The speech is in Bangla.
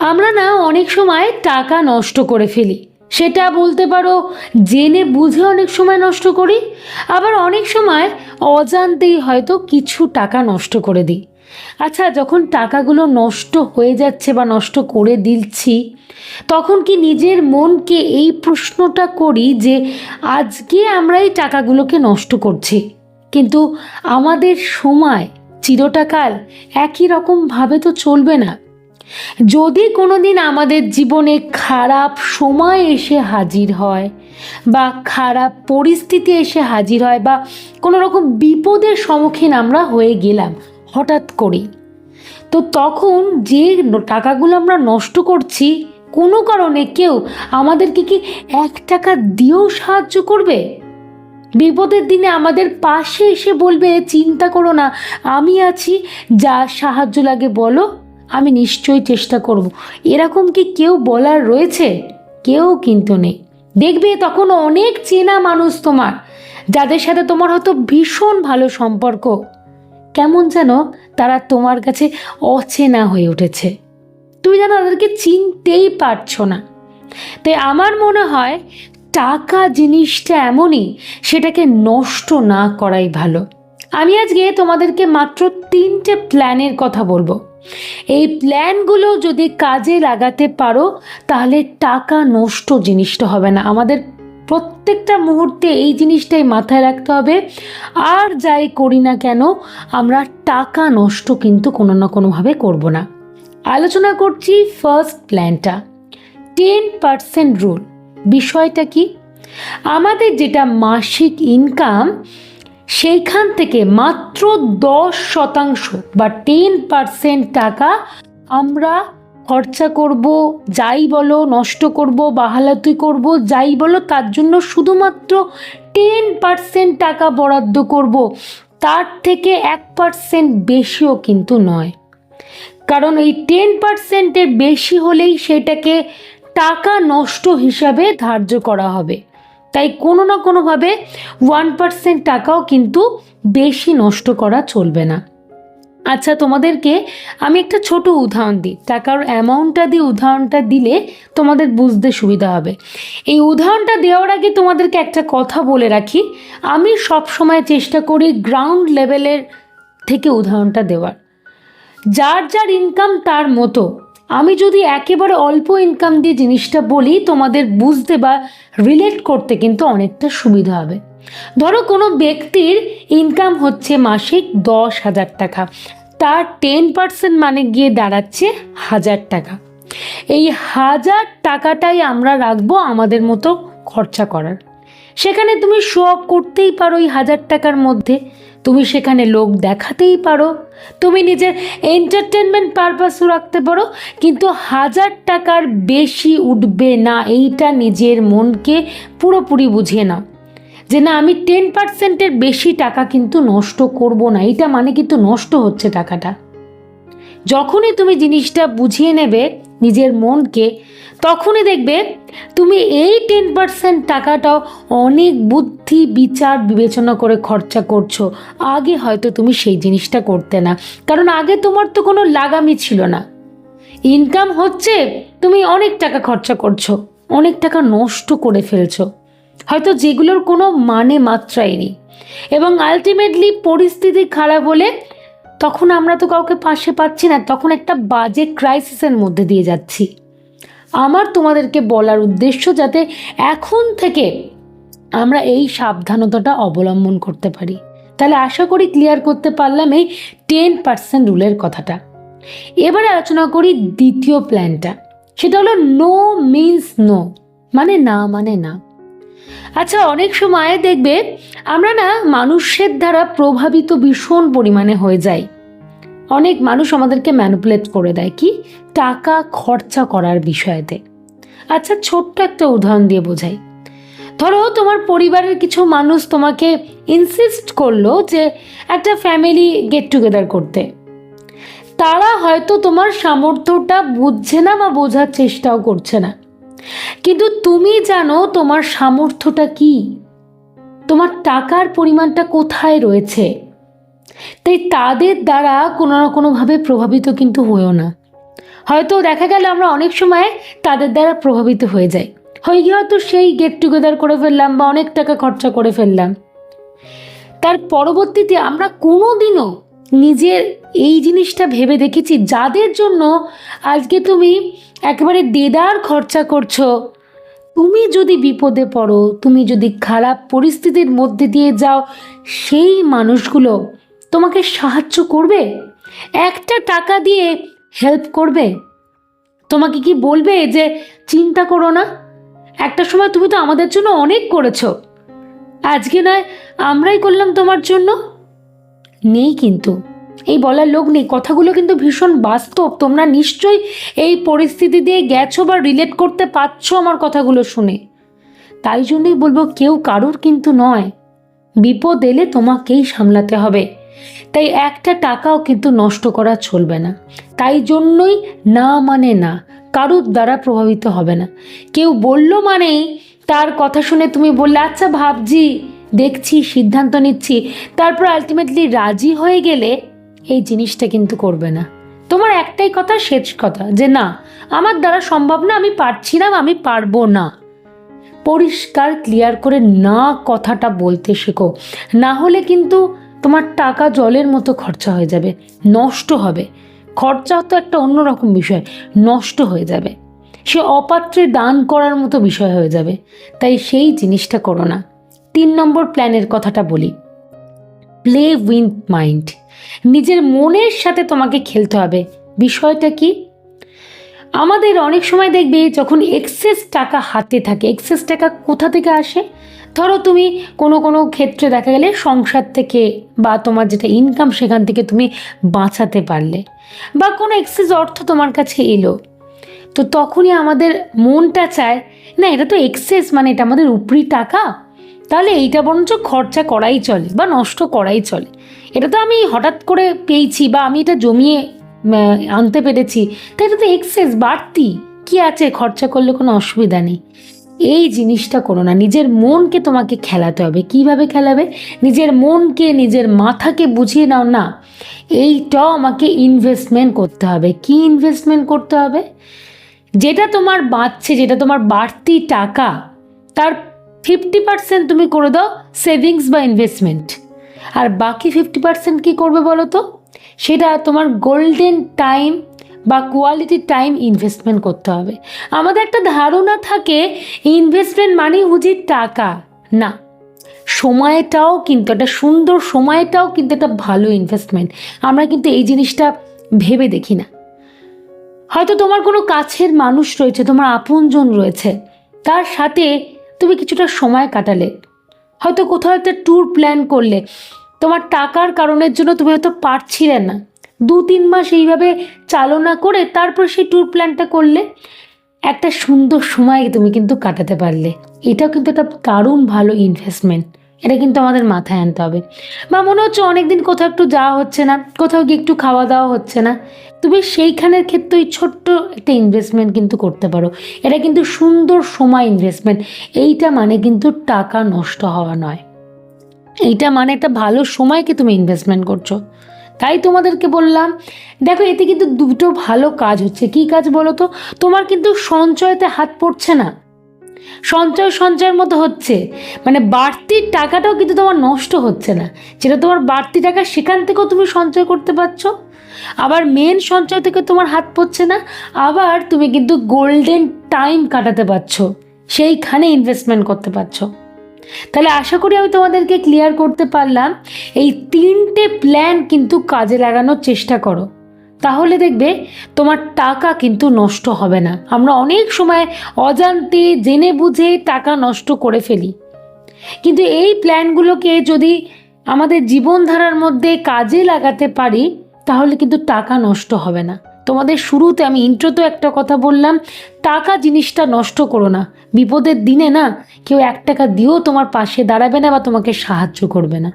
আমরা না অনেক সময় টাকা নষ্ট করে ফেলি। সেটা বলতে পারো জেনে বুঝে অনেক সময় নষ্ট করি, আবার অনেক সময় অজান্তেই হয়তো কিছু টাকা নষ্ট করে দিই। আচ্ছা, যখন টাকাগুলো নষ্ট হয়ে যাচ্ছে বা নষ্ট করে দিচ্ছি, তখন কি নিজের মনকে এই প্রশ্নটা করি যে আজকে আমরা এই টাকাগুলোকে নষ্ট করছি, কিন্তু আমাদের সময় চিরটাকাল একই রকমভাবে তো চলবে না। যদি কোনোদিন আমাদের জীবনে খারাপ সময় এসে হাজির হয় বা খারাপ পরিস্থিতি এসে হাজির হয় বা কোনো রকম বিপদের সম্মুখীন আমরা হয়ে গেলাম হঠাৎ করে, তো তখন যে টাকাগুলো আমরা নষ্ট করছি কোনো কারণে কেউ আমাদেরকে কি 1 টাকা দিয়েও সাহায্য করবে? বিপদের দিনে আমাদের পাশে এসে বলবে চিন্তা করো না, আমি আছি, যা সাহায্য লাগে বলো, আমি নিশ্চয়ই চেষ্টা করব, এরকম কি কেউ বলার রয়েছে? কেউ কিন্তু নেই। দেখবে তখন অনেক চেনা মানুষ তোমার, যাদের সাথে তোমার হয়তো ভীষণ ভালো সম্পর্ক, কেমন যেন তারা তোমার কাছে অচেনা হয়ে উঠেছে। তুমি যেন তাদেরকে চিনতেই পারছো না। তাই আমার মনে হয় টাকা জিনিসটা এমনই, সেটাকে নষ্ট না করাই ভালো। আমি আজকে তোমাদেরকে মাত্র 3টে প্ল্যানের কথা বলবো। এই প্ল্যানগুলো যদি কাজে লাগাতে পারো তাহলে টাকা নষ্ট জিনিসটা হবে না। আমাদের প্রত্যেকটা মুহূর্তে এই জিনিসটাই মাথায় রাখতে হবে, আর যাই করি না কেন আমরা টাকা নষ্ট কিন্তু কোনো না কোনোভাবে করব না। আলোচনা করছি ফার্স্ট প্ল্যানটা, 10% রুল। বিষয়টা কি? আমাদের যেটা মাসিক ইনকাম সেইখান থেকে মাত্র 10% বা 10% টাকা আমরা খরচা করব, যাই বলো নষ্ট করব, বাহালাতুই করব, যাই বলো, তার জন্য শুধুমাত্র 10% টাকা বরাদ্দ করব। তার থেকে 1% বেশিও কিন্তু নয়, কারণ এই 10%-এর বেশি হলেই সেটাকে টাকা নষ্ট হিসাবে ধার্য করা হবে। তাই কোনো না কোনোভাবে 1% টাকাও কিন্তু বেশি নষ্ট করা চলবে না। আচ্ছা, তোমাদেরকে আমি একটা ছোট উদাহরণ দিই। টাকার অ্যামাউন্টটা দিয়ে উদাহরণটা দিলে তোমাদের বুঝতে সুবিধা হবে। এই উদাহরণটা দেওয়ার আগে তোমাদেরকে একটা কথা বলে রাখি, আমি সব সময় চেষ্টা করি গ্রাউন্ড লেভেলের থেকে উদাহরণটা দেওয়ার। যার যার ইনকাম তার মতো। আমি যদি একেবারে অল্প ইনকাম দিয়ে জিনিসটা বলি, তোমাদের বুঝতে বা রিলেট করতে কিন্তু অনেকটা সুবিধা হবে। ধরো কোনো ব্যক্তির ইনকাম হচ্ছে মাসিক 10,000 টাকা, তার 10% মানে গিয়ে দাঁড়াচ্ছে 1,000 টাকা। এই 1,000 টাকাটাই আমরা রাখবো আমাদের মতো খরচা করার। সেখানে তুমি শো অফ করতেই পারো এই 1,000 টাকার মধ্যে, তুমি সেখানে লোক দেখাতেই পারো, তুমি নিজের এন্টারটেনমেন্ট পারপাসও রাখতে পারো, কিন্তু 1,000 টাকার বেশি উঠবে না। এইটা নিজের মনকে পুরোপুরি বুঝিয়ে নাও যে না, আমি 10%-এর বেশি টাকা কিন্তু নষ্ট করব না। এইটা মানে কিন্তু নষ্ট হচ্ছে টাকাটা। যখনই তুমি জিনিসটা বুঝিয়ে নেবে নিজের মনকে, তখনই দেখবে তুমি এই 10% টাকাটাও অনেক বুদ্ধি বিচার বিবেচনা করে খরচা করছো। আগে হয়তো তুমি সেই জিনিসটা করতে না, কারণ আগে তোমার তো কোনো লাগামই ছিল না। ইনকাম হচ্ছে, তুমি অনেক টাকা খরচা করছো, অনেক টাকা নষ্ট করে ফেলছো, হয়তো যেগুলোর কোনো মানে মাত্রাই নেই। এবং আলটিমেটলি পরিস্থিতি খারাপ হলে তখন আমরা তো কাউকে পাশে পাচ্ছি না, তখন একটা বাজে ক্রাইসিসের মধ্যে দিয়ে যাচ্ছি। আমার তোমাদেরকে বলার উদ্দেশ্য যাতে এখন থেকে আমরা এই সাবধানতাটা অবলম্বন করতে পারি। তাহলে আশা করি ক্লিয়ার করতে পারলাম এই 10% রুলের কথাটা। এবারে আলোচনা করি দ্বিতীয় প্ল্যানটা, সেটা হলো নো মিন্স নো, মানে না মানে না। আচ্ছা, অনেক সময় দেখবে আমরা না মানুষের দ্বারা প্রভাবিত ভীষণ পরিমাণে হয়ে যাই। অনেক মানুষ আমাদেরকে ম্যানিপুলেট করে দেয় কি টাকা খরচা করার বিষয়েতে। আচ্ছা, ছোট্ট একটা উদাহরণ দিয়ে বোঝাই। ধরো তোমার পরিবারের কিছু মানুষ তোমাকে ইনসিস্ট করলো যে একটা ফ্যামিলি গেট টুগেদার করতে। তারা হয়তো তোমার সামর্থ্যটা বুঝছে না বা বোঝার চেষ্টাও করছে না, কিন্তু তুমি জানো তোমার সামর্থ্যটা কি, তোমার টাকার পরিমাণটা কোথায় রয়েছে। তাই তাদের দ্বারা কোনো না কোনোভাবে প্রভাবিত কিন্তু হয়েও না। হয়তো দেখা গেল আমরা অনেক সময় তাদের দ্বারা প্রভাবিত হয়ে যাই, হয়ে গিয়ে হয়তো সেই গেট টুগেদার করে ফেললাম বা অনেক টাকা খরচা করে ফেললাম। তার পরবর্তীতে আমরা কোনো দিনও নিজের এই জিনিসটা ভেবে দেখেছি, যাদের জন্য আজকে তুমি একেবারে দেদার খরচা করছো, তুমি যদি বিপদে পড়ো, তুমি যদি খারাপ পরিস্থিতির মধ্যে দিয়ে যাও, সেই মানুষগুলো তোমাকে সাহায্য করবে? একটা টাকা দিয়ে হেল্প করবে? তোমাকে কি বলবে যে চিন্তা করো না, একটা সময় তুমি তো আমাদের জন্য অনেক করেছো, আজকে নয় আমরাই করলাম তোমার জন্য? নেই, কিন্তু এই বলার লোক নেই। কথাগুলো কিন্তু ভীষণ বাস্তব, তোমরা নিশ্চয়ই এই পরিস্থিতি দিয়ে গেছো বা রিলেট করতে পারছো আমার কথাগুলো শুনে। তাই জন্যই বলবো, কেউ কারোর কিন্তু নয়, বিপদ এলে তোমাকেই সামলাতে হবে। তাই একটা টাকাও কিন্তু নষ্ট করা চলবে না। তাই জন্যই না মানে না, কারোর দ্বারা প্রভাবিত হবে না। কেউ বলল মানেই তার কথা শুনে তুমি বললে আচ্ছা ভাবছি, দেখছি, সিদ্ধান্ত নিচ্ছি, তারপর আলটিমেটলি রাজি হয়ে গেলে এই জিনিসটা কিন্তু করবে না। তোমার একটাই কথা, শেষ কথা, যে না আমার দ্বারা সম্ভব না, আমি পারছি না, আমি পারবো না। পরিষ্কার ক্লিয়ার করে না কথাটা বলতে শেখো, না হলে কিন্তু তোমার টাকা জলের মতো খরচা হয়ে যাবে, নষ্ট হবে। খরচা তো একটা অন্যরকম বিষয়, নষ্ট হয়ে যাবে, সে অপাত্রে দান করার মতো বিষয় হয়ে যাবে। তাই সেই জিনিসটা করো না। 3 নম্বর প্ল্যানের কথাটা বলি, প্লে উইথ মাইন্ড। নিজের মনের সাথে তোমাকে খেলতে হবে। বিষয়টা কি? আমাদের অনেক সময় দেখবে যখন এক্সেস টাকা হাতে থাকে, এক্সেস টাকা কোথা থেকে আসে? ধরো তুমি কোনো ক্ষেত্রে দেখা গেলে সংসার থেকে বা তোমার যেটা ইনকাম সেখান থেকে তুমি বাঁচাতে পারলে, বা কোনো এক্সেস অর্থ তোমার কাছে এলো, তো তখনই আমাদের মনটা চায় না এটা তো এক্সেস, মানে এটা আমাদের উপরি টাকা, তাহলে এইটা বরঞ্চ খরচা করাই চলে বা নষ্ট করাই চলে। এটা তো আমি হঠাৎ করে পেয়েছি বা আমি এটা জমিয়ে আনতে পেরেছি, তাই এটা তো এক্সেস, বাড়তি কি আছে, খরচা করলে কোনো অসুবিধা নেই। এই জিনিসটা করো না। নিজের মনকে তোমাকে খেলাতে হবে। কিভাবে খেলাবে? নিজের মনকে, নিজের মাথাকে বুঝিয়ে নাও না এইটাও আমাকে ইনভেস্টমেন্ট করতে হবে। কি ইনভেস্টমেন্ট করতে হবে? যেটা তোমার বাঁচছে, যেটা তোমার বাড়তি টাকা, তার 50% তুমি করে দাও সেভিংস বা ইনভেস্টমেন্ট, আর বাকি 50% কি করবে বলো তো? সেটা তোমার গোল্ডেন টাইম বা কোয়ালিটি টাইম ইনভেস্টমেন্ট করতে হবে। আমাদের একটা ধারণা থাকে ইনভেস্টমেন্ট মানে বুঝি টাকা, না, সময়টাও কিন্তু একটা সুন্দর, সময়টাও কিন্তু একটা ভালো ইনভেস্টমেন্ট। আমরা কিন্তু এই জিনিসটা ভেবে দেখি না। হয়তো তোমার কোনো কাছের মানুষ রয়েছে, তোমার আপনজন রয়েছে, তার সাথে তুমি কিছুটা সময় কাটালে, হয়তো কোথাও একটা ট্যুর প্ল্যান করলে, তোমার টাকার কারণের জন্য তুমি হয়তো পারছিলে না, 2-3 মাস এইভাবে চালনা করে তারপর সেই ট্যুর প্ল্যানটা করলে, একটা সুন্দর সময় তুমি কিন্তু কাটাতে পারলে। এটাও কিন্তু একটা দারুণ ভালো ইনভেস্টমেন্ট। এটা কিন্তু আমাদের মাথায় আনতে হবে। বা মনে হচ্ছে অনেকদিন কোথাও একটু যাওয়া হচ্ছে না, কোথাও গিয়ে একটু খাওয়া দাওয়া হচ্ছে না, তুমি সেইখানের ক্ষেত্রে ওই ছোট্ট একটা ইনভেস্টমেন্ট কিন্তু করতে পারো। এটা কিন্তু সুন্দর সময় ইনভেস্টমেন্ট। এইটা মানে কিন্তু টাকা নষ্ট হওয়া নয়, এইটা মানে একটা ভালো সময়কে তুমি ইনভেস্টমেন্ট করছো। তাই তোমাদেরকে বললাম, দেখো এতে কিন্তু দুটো ভালো কাজ হচ্ছে। কি কাজ বলো তো? তোমার কিন্তু সঞ্চয়তে হাত পড়ছে না, সঞ্চয়ের মতো হচ্ছে, মানে বাড়তি টাকাটাও কিন্তু তোমার নষ্ট হচ্ছে না। যেটা তোমার বাড়তি টাকা সেখান থেকেও তুমি সঞ্চয় করতে পারছো, আবার মেন সঞ্চয় থেকে তোমার হাত পড়ছে না, আবার তুমি কিন্তু গোল্ডেন টাইম কাটাতে পারছো, সেইখানে ইনভেস্টমেন্ট করতে পারছো। তাহলে আশা করি আমি তোমাদেরকে ক্লিয়ার করতে পারলাম। এই 3টে প্ল্যান কিন্তু কাজে লাগানোর চেষ্টা করো, তাহলে দেখবে তোমার টাকা কিন্তু নষ্ট হবে না। আমরা অনেক সময় অজান্তে জেনে বুঝে টাকা নষ্ট করে ফেলি, কিন্তু এই প্ল্যানগুলোকে যদি আমাদের জীবনধারার মধ্যে কাজে লাগাতে পারি তাহলে কিন্তু টাকা নষ্ট হবে না। তোমাদের শুরুতে আমি ইন্ট্রোতে একটা কথা বললাম, টাকা জিনিসটা নষ্ট করো না। বিপদের দিনে না কেউ 1 টাকা দিয়েও তোমার পাশে দাঁড়াবে না বা তোমাকে সাহায্য করবে না।